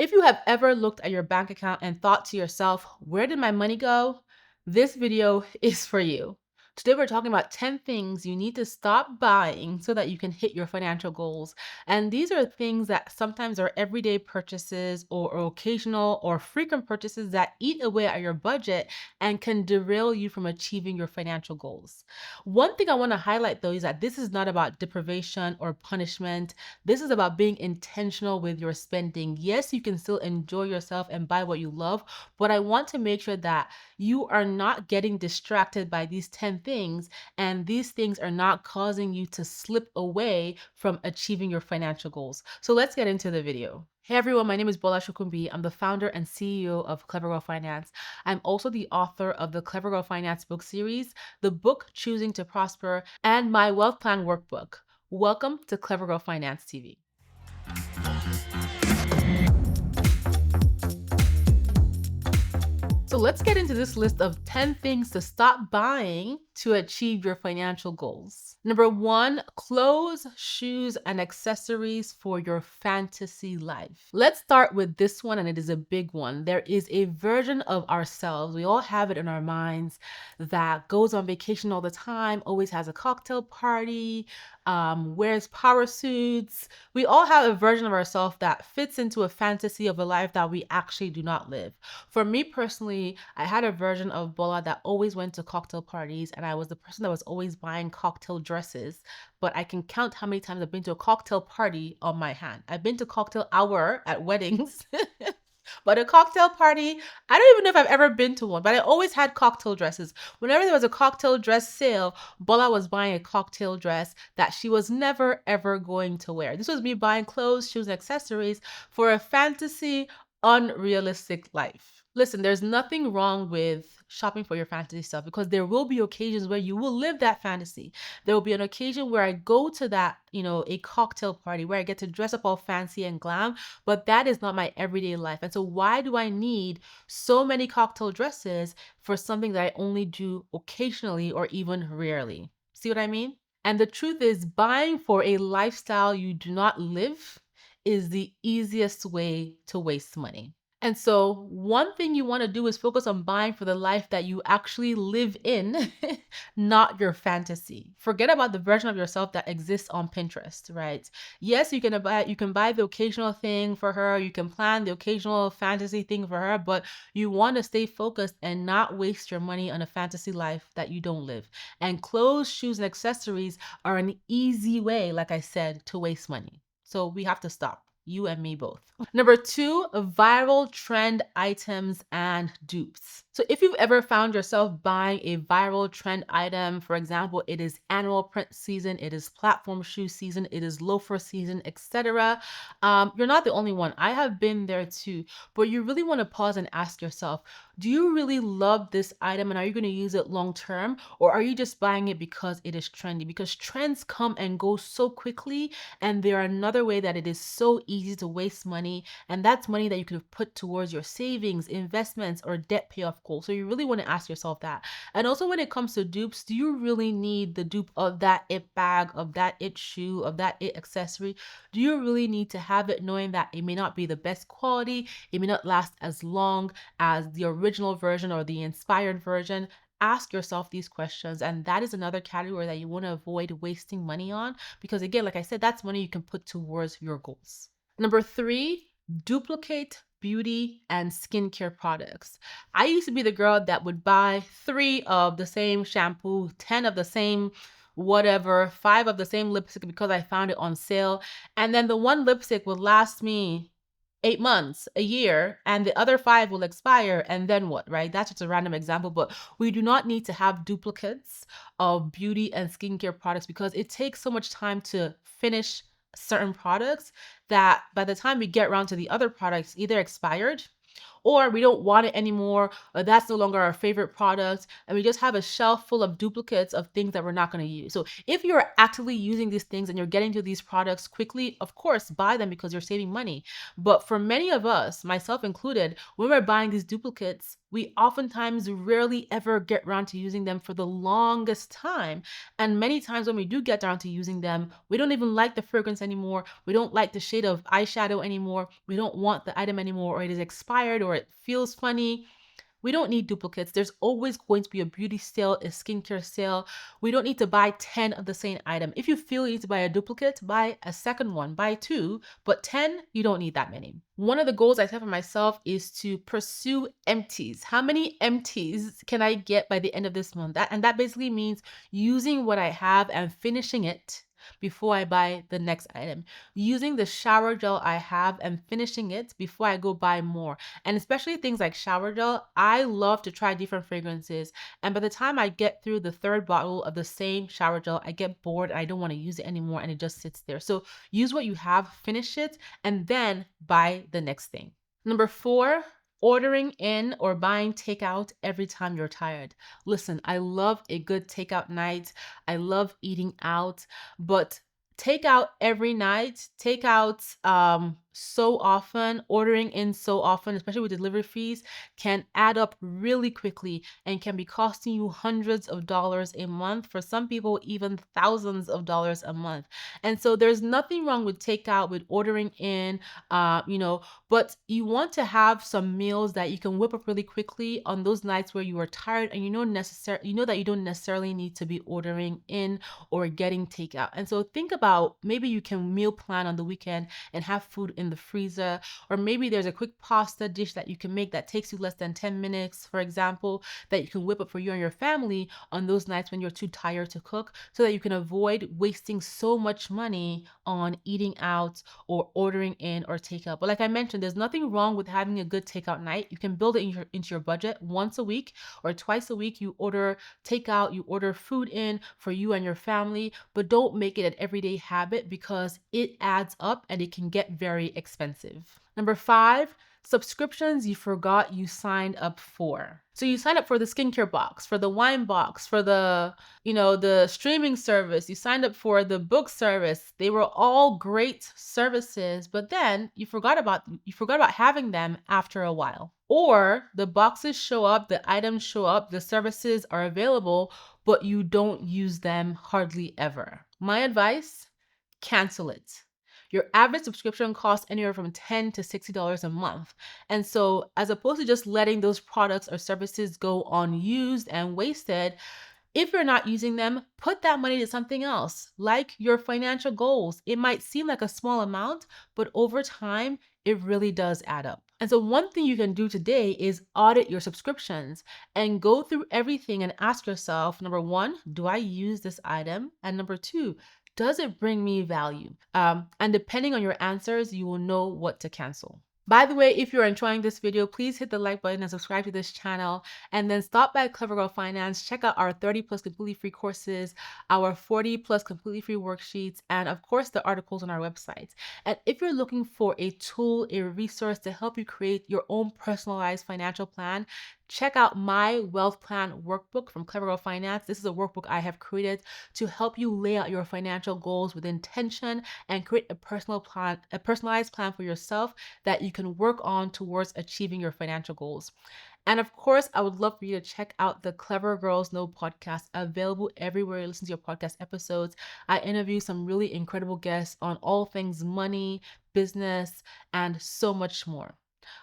If you have ever looked at your bank account and thought to yourself, where did my money go? This video is for you. Today, we're talking about 10 things you need to stop buying so that you can hit your financial goals. And these are things that sometimes are everyday purchases or occasional or frequent purchases that eat away at your budget and can derail you from achieving your financial goals. One thing I want to highlight though is that this is not about deprivation or punishment. This is about being intentional with your spending. Yes, you can still enjoy yourself and buy what you love, but I want to make sure that you are not getting distracted by these 10 things, and these things are not causing you to slip away from achieving your financial goals. So let's get into the video. Hey everyone, my name is Bola Shukumbi. I'm the founder and CEO of Clever Girl Finance. I'm also the author of the Clever Girl Finance book series, the book Choosing to Prosper, and my wealth plan workbook. Welcome to Clever Girl Finance TV. So let's get into this list of 10 things to stop buying to achieve your financial goals. Number 1, clothes, shoes, and accessories for your fantasy life. Let's start with this one, and it is a big one. There is a version of ourselves, we all have it in our minds, that goes on vacation all the time, always has a cocktail party, wears power suits. We all have a version of ourselves that fits into a fantasy of a life that we actually do not live. For me personally, I had a version of Bola that always went to cocktail parties, and I was the person that was always buying cocktail dresses. But I can count how many times I've been to a cocktail party on my hand. I've been to cocktail hour at weddings. But a cocktail party, I don't even know if I've ever been to one, but I always had cocktail dresses. Whenever there was a cocktail dress sale, Bola was buying a cocktail dress that she was never ever going to wear. This was me buying clothes, shoes, and accessories for a fantasy, unrealistic life. Listen, there's nothing wrong with shopping for your fantasy stuff, because there will be occasions where you will live that fantasy. There will be an occasion where I go to that, a cocktail party where I get to dress up all fancy and glam, but that is not my everyday life. And so why do I need so many cocktail dresses for something that I only do occasionally or even rarely? See what I mean? And the truth is, buying for a lifestyle you do not live is the easiest way to waste money. And so one thing you want to do is focus on buying for the life that you actually live in, not your fantasy. Forget about the version of yourself that exists on Pinterest, right? Yes, you can buy the occasional thing for her, you can plan the occasional fantasy thing for her, but you want to stay focused and not waste your money on a fantasy life that you don't live. And clothes, shoes, and accessories are an easy way, like I said, to waste money. So we have to stop. You and me both. Number 2, viral trend items and dupes. So if you've ever found yourself buying a viral trend item, for example, it is animal print season, it is platform shoe season, it is loafer season, etc. You're not the only one. I have been there too. But you really want to pause and ask yourself, do you really love this item and are you going to use it long term? Or are you just buying it because it is trendy? Because trends come and go so quickly, and they're another way that it is so easy to waste money, and that's money that you could have put towards your savings, investments, or debt payoff goals. So you really want to ask yourself that. And also, when it comes to dupes, do you really need the dupe of that it bag, of that it shoe, of that it accessory? Do you really need to have it, knowing that it may not be the best quality, it may not last as long as the original version or the inspired version? Ask yourself these questions, and that is another category that you want to avoid wasting money on, because again, like I said, that's money you can put towards your goals. Number 3, duplicate beauty and skincare products. I used to be the girl that would buy 3 of the same shampoo, 10 of the same whatever, 5 of the same lipstick because I found it on sale. And then the one lipstick would last me 8 months, a year, and the other 5 will expire. And then what, right? That's just a random example, but we do not need to have duplicates of beauty and skincare products, because it takes so much time to finish certain products that by the time we get around to the other products, either expired or we don't want it anymore, or that's no longer our favorite product, and we just have a shelf full of duplicates of things that we're not going to use. So if you're actively using these things and you're getting to these products quickly, of course, buy them because you're saving money. But for many of us, myself included, when we're buying these duplicates, we oftentimes rarely ever get around to using them for the longest time. And many times when we do get down to using them, we don't even like the fragrance anymore. We don't like the shade of eyeshadow anymore. We don't want the item anymore, or it is expired, or it feels funny. We don't need duplicates. There's always going to be a beauty sale, a skincare sale. We don't need to buy 10 of the same item. If you feel you need to buy a duplicate, buy a second one, buy two, but 10, you don't need that many. One of the goals I set for myself is to pursue empties. How many empties can I get by the end of this month? That basically means using what I have and finishing it before I buy the next item. Using the shower gel I have and finishing it before I go buy more. And especially things like shower gel, I love to try different fragrances. And by the time I get through the third bottle of the same shower gel, I get bored. I don't want to use it anymore and it just sits there. So use what you have, finish it, and then buy the next thing. Number 4, ordering in or buying takeout every time you're tired. Listen, I love a good takeout night. I love eating out, but takeout every night, takeout so often, ordering in so often, especially with delivery fees, can add up really quickly and can be costing you hundreds of dollars a month. For some people, even thousands of dollars a month. And so there's nothing wrong with takeout, with ordering in, but you want to have some meals that you can whip up really quickly on those nights where you are tired and you know that you don't necessarily need to be ordering in or getting takeout. And so think about, maybe you can meal plan on the weekend and have food in the freezer, or maybe there's a quick pasta dish that you can make that takes you less than 10 minutes, for example, that you can whip up for you and your family on those nights when you're too tired to cook, so that you can avoid wasting so much money on eating out or ordering in or takeout. But like I mentioned, there's nothing wrong with having a good takeout night. You can build it into your budget. Once a week or twice a week, you order takeout, you order food in for you and your family, but don't make it an everyday habit because it adds up and it can get very expensive. Number 5, subscriptions you forgot you signed up for. So you signed up for the skincare box, for the wine box, for the streaming service, you signed up for the book service. They were all great services, but then you forgot about having them after a while. Or the boxes show up, the items show up, the services are available, but you don't use them hardly ever. My advice, cancel it. Your average subscription costs anywhere from $10 to $60 a month. And so, as opposed to just letting those products or services go unused and wasted, if you're not using them, put that money to something else, like your financial goals. It might seem like a small amount, but over time, it really does add up. And so one thing you can do today is audit your subscriptions and go through everything and ask yourself, number 1, do I use this item? And number 2, does it bring me value? And depending on your answers, you will know what to cancel. By the way, if you're enjoying this video, please hit the like button and subscribe to this channel. And then stop by Clever Girl Finance. Check out our 30 plus completely free courses, our 40 plus completely free worksheets, and of course, the articles on our website. And if you're looking for a tool, a resource to help you create your own personalized financial plan, check out my wealth plan workbook from Clever Girl Finance. This is a workbook I have created to help you lay out your financial goals with intention and create a personalized plan for yourself that you can work on towards achieving your financial goals. And of course, I would love for you to check out the Clever Girls Know podcast, available everywhere you listen to your podcast episodes. I interview some really incredible guests on all things money, business, and so much more.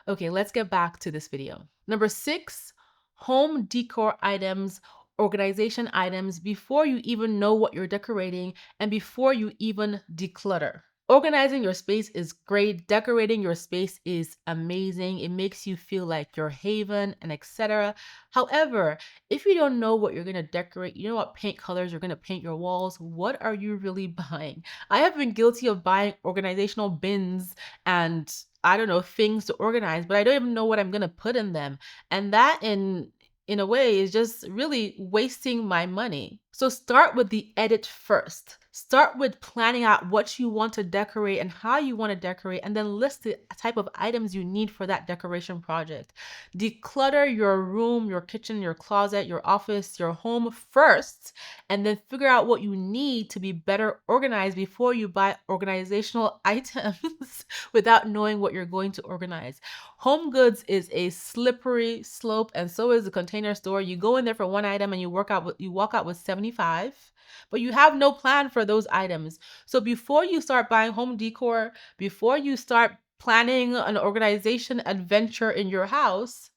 Okay, let's get back to this video. Number 6, home decor items, organization items before you even know what you're decorating and before you even declutter. Organizing your space is great. Decorating your space is amazing. It makes you feel like your haven and etc. However, if you don't know what you're going to decorate, you know what paint colors you're going to paint your walls, what are you really buying? I have been guilty of buying organizational bins and things to organize, but I don't even know what I'm going to put in them. And that in a way is just really wasting my money. So start with the edit first. Start with planning out what you want to decorate and how you want to decorate, and then list the type of items you need for that decoration project. Declutter your room, your kitchen, your closet, your office, your home first, and then figure out what you need to be better organized before you buy organizational items without knowing what you're going to organize. Home goods is a slippery slope, and so is the Container Store. You go in there for one item and you walk out with 75, but you have no plan for those items. So before you start buying home decor, before you start planning an organization adventure in your house,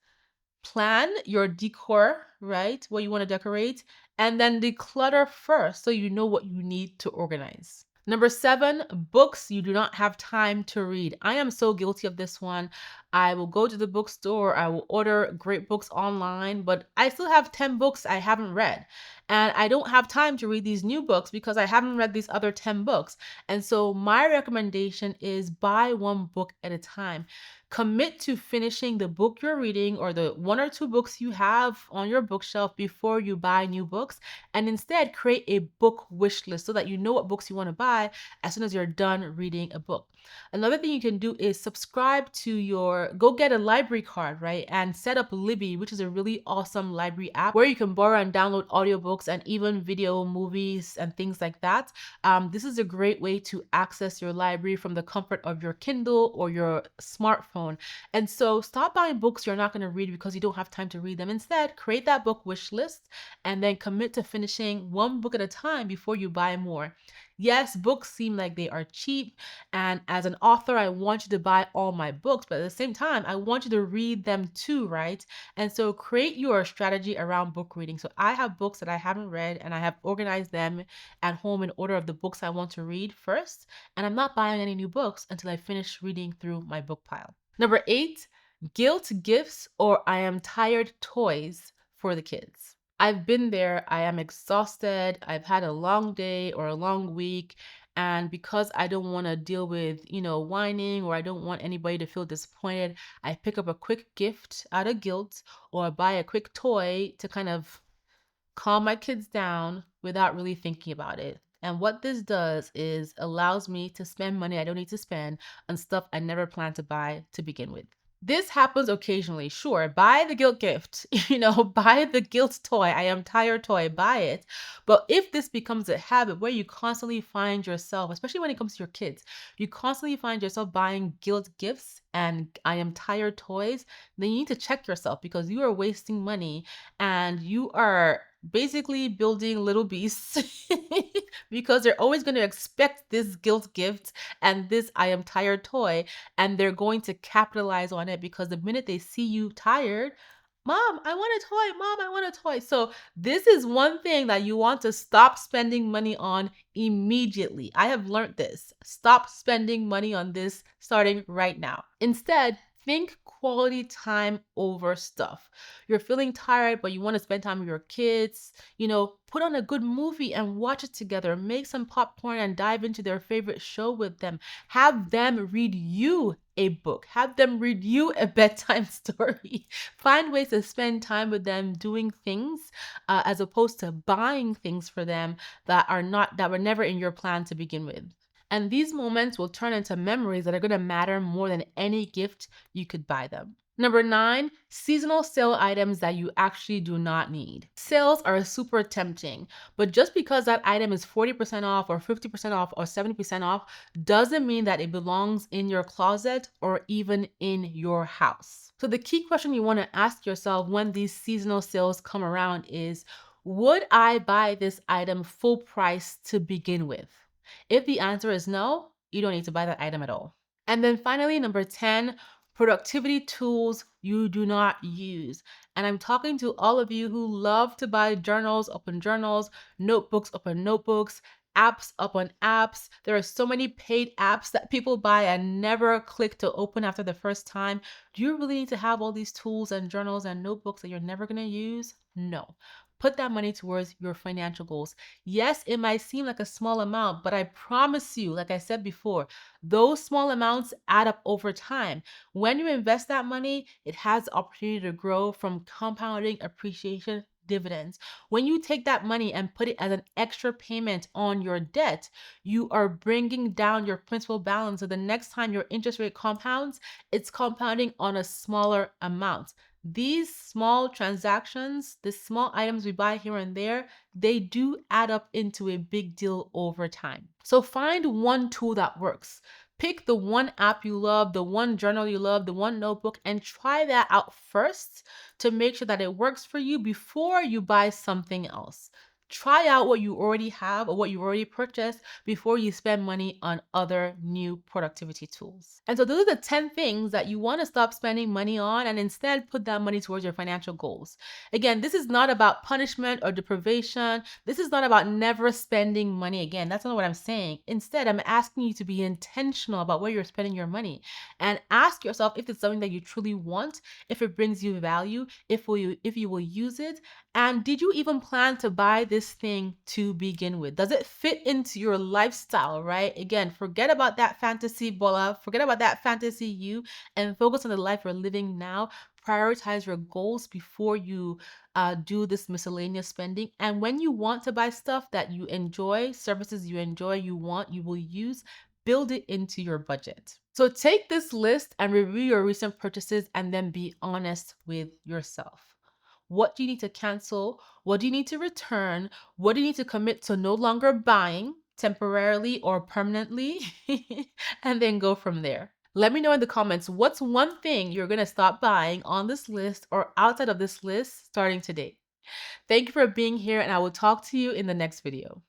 plan your decor, right? What you want to decorate, and then declutter first so you know what you need to organize. Number 7, books you do not have time to read. I am so guilty of this one. I will go to the bookstore, I will order great books online, but I still have 10 books I haven't read. And I don't have time to read these new books because I haven't read these other 10 books. And so my recommendation is buy one book at a time. Commit to finishing the book you're reading or the 1 or 2 books you have on your bookshelf before you buy new books, and instead create a book wish list so that you know what books you want to buy as soon as you're done reading a book. Another thing you can do is go get a library card, right? And set up Libby, which is a really awesome library app where you can borrow and download audiobooks and even video movies and things like that. This is a great way to access your library from the comfort of your Kindle or your smartphone. And so stop buying books you're not going to read because you don't have time to read them. Instead, create that book wish list and then commit to finishing one book at a time before you buy more. Yes, books seem like they are cheap. And as an author, I want you to buy all my books, but at the same time, I want you to read them too, right? And so create your strategy around book reading. So I have books that I haven't read and I have organized them at home in order of the books I want to read first. And I'm not buying any new books until I finish reading through my book pile. Number 8, guilt gifts or I am tired toys for the kids. I've been there. I am exhausted. I've had a long day or a long week. And because I don't want to deal with, whining, or I don't want anybody to feel disappointed, I pick up a quick gift out of guilt or buy a quick toy to kind of calm my kids down without really thinking about it. And what this does is allows me to spend money I don't need to spend on stuff I never planned to buy to begin with. This happens occasionally, sure. Buy the guilt gift, buy the guilt toy. I am tired toy, buy it. But if this becomes a habit where you constantly find yourself, especially when it comes to your kids, you constantly find yourself buying guilt gifts and I am tired toys, then you need to check yourself because you are wasting money and you are basically building little beasts because they're always going to expect this guilt gift and this I am tired toy, and they're going to capitalize on it because the minute they see you tired, Mom, I want a toy. Mom, I want a toy. So this is one thing that you want to stop spending money on immediately. I have learned this. Stop spending money on this starting right now. Instead, think quality time over stuff. You're feeling tired, but you want to spend time with your kids. Put on a good movie and watch it together. Make some popcorn and dive into their favorite show with them. Have them read you a book. Have them read you a bedtime story. Find ways to spend time with them doing things as opposed to buying things for them that were never in your plan to begin with. And these moments will turn into memories that are going to matter more than any gift you could buy them. Number 9, seasonal sale items that you actually do not need. Sales are super tempting, but just because that item is 40% off or 50% off or 70% off doesn't mean that it belongs in your closet or even in your house. So the key question you want to ask yourself when these seasonal sales come around is, would I buy this item full price to begin with? If the answer is no, you don't need to buy that item at all. And then finally, number 10, productivity tools you do not use. And I'm talking to all of you who love to buy journals, open journals, notebooks, open notebooks, apps up on apps. There are so many paid apps that people buy and never click to open after the first time. Do you really need to have all these tools and journals and notebooks that you're never going to use? No. Put that money towards your financial goals. Yes, it might seem like a small amount, but I promise you, like I said before, those small amounts add up over time. When you invest that money, it has the opportunity to grow from compounding appreciation dividends. When you take that money and put it as an extra payment on your debt, you are bringing down your principal balance. So the next time your interest rate compounds, it's compounding on a smaller amount. These small transactions, the small items we buy here and there, they do add up into a big deal over time. So find one tool that works. Pick the one app you love, the one journal you love, the one notebook, and try that out first to make sure that it works for you before you buy something else. Try out what you already have or what you already purchased before you spend money on other new productivity tools. And so those are the 10 things that you want to stop spending money on and instead put that money towards your financial goals. Again, this is not about punishment or deprivation. This is not about never spending money again. That's not what I'm saying. Instead, I'm asking you to be intentional about where you're spending your money and ask yourself if it's something that you truly want, if it brings you value, if you will use it, and did you even plan to buy this thing to begin with? Does it fit into your lifestyle, right? Again, forget about that fantasy bola, forget about that fantasy you, and focus on the life you're living now. Prioritize your goals before you do this miscellaneous spending. And when you want to buy stuff that you enjoy, services you enjoy, you want, you will use, build it into your budget. So take this list and review your recent purchases and then be honest with yourself. What do you need to cancel? What do you need to return? What do you need to commit to no longer buying temporarily or permanently? And then go from there. Let me know in the comments what's one thing you're going to stop buying on this list or outside of this list starting today. Thank you for being here, and I will talk to you in the next video.